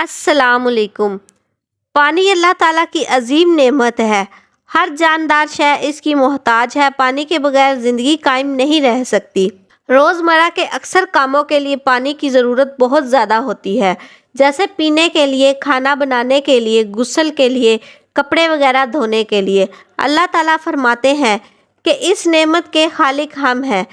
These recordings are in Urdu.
السلام علیکم۔ پانی اللہ تعالیٰ کی عظیم نعمت ہے۔ ہر جاندار شے اس کی محتاج ہے۔ پانی کے بغیر زندگی قائم نہیں رہ سکتی۔ روزمرہ کے اکثر کاموں کے لیے پانی کی ضرورت بہت زیادہ ہوتی ہے، جیسے پینے کے لیے، کھانا بنانے کے لیے، غسل کے لیے، کپڑے وغیرہ دھونے کے لیے۔ اللہ تعالیٰ فرماتے ہیں کہ اس نعمت کے خالق ہم ہیں۔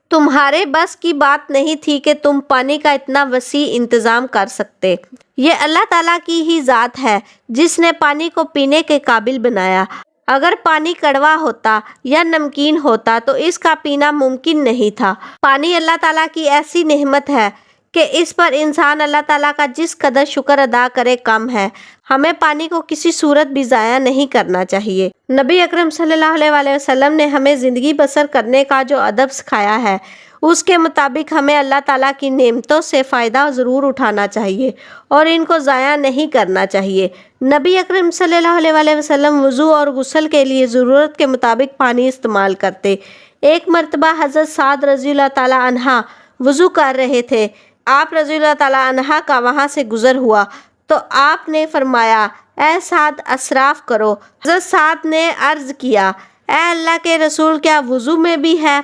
تمہارے بس کی بات نہیں تھی کہ تم پانی کا اتنا وسیع انتظام کر سکتے۔ یہ اللہ تعالیٰ کی ہی ذات ہے جس نے پانی کو پینے کے قابل بنایا۔ اگر پانی کڑوا ہوتا یا نمکین ہوتا تو اس کا پینا ممکن نہیں تھا۔ پانی اللہ تعالیٰ کی ایسی نعمت ہے کہ اس پر انسان اللہ تعالیٰ کا جس قدر شکر ادا کرے کم ہے۔ ہمیں پانی کو کسی صورت بھی ضائع نہیں کرنا چاہیے۔ نبی اکرم صلی اللہ علیہ وآلہ وسلم نے ہمیں زندگی بسر کرنے کا جو ادب سکھایا ہے، اس کے مطابق ہمیں اللہ تعالیٰ کی نعمتوں سے فائدہ ضرور اٹھانا چاہیے اور ان کو ضائع نہیں کرنا چاہیے۔ نبی اکرم صلی اللہ علیہ وآلہ وسلم وضو اور غسل کے لیے ضرورت کے مطابق پانی استعمال کرتے۔ ایک مرتبہ حضرت سعد رضی اللہ تعالیٰ عنہ وضو کر رہے تھے۔ آپ رضی اللہ تعالیٰ عنہ کا وہاں سے گزر ہوا تو آپ نے فرمایا، اے سعد اسراف کرو۔ حضرت سعد نے عرض کیا، اے اللہ کے رسول، کیا وضو میں بھی ہے؟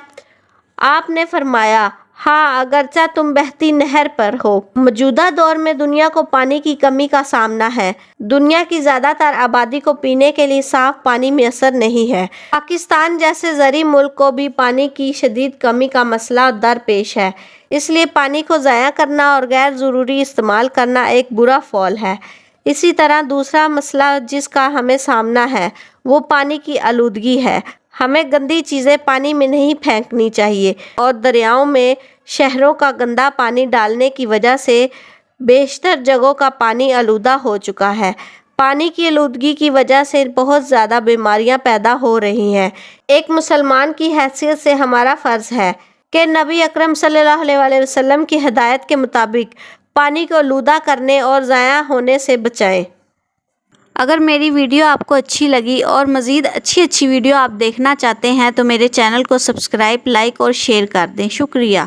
آپ نے فرمایا، ہاں، اگرچہ تم بہتی نہر پر ہو۔ موجودہ دور میں دنیا کو پانی کی کمی کا سامنا ہے۔ دنیا کی زیادہ تر آبادی کو پینے کے لیے صاف پانی میسر نہیں ہے۔ پاکستان جیسے زرعی ملک کو بھی پانی کی شدید کمی کا مسئلہ درپیش ہے۔ اس لیے پانی کو ضائع کرنا اور غیر ضروری استعمال کرنا ایک برا فعل ہے۔ اسی طرح دوسرا مسئلہ جس کا ہمیں سامنا ہے وہ پانی کی آلودگی ہے۔ ہمیں گندی چیزیں پانی میں نہیں پھینکنی چاہیے اور دریاؤں میں شہروں کا گندا پانی ڈالنے کی وجہ سے بیشتر جگہوں کا پانی آلودہ ہو چکا ہے۔ پانی کی آلودگی کی وجہ سے بہت زیادہ بیماریاں پیدا ہو رہی ہیں۔ ایک مسلمان کی حیثیت سے ہمارا فرض ہے کہ نبی اکرم صلی اللہ علیہ وآلہ وسلم کی ہدایت کے مطابق پانی کو آلودہ کرنے اور ضائع ہونے سے بچائیں۔ اگر میری ویڈیو آپ کو اچھی لگی اور مزید اچھی ویڈیو آپ دیکھنا چاہتے ہیں تو میرے چینل کو سبسکرائب، لائک اور شیئر کر دیں۔ شکریہ۔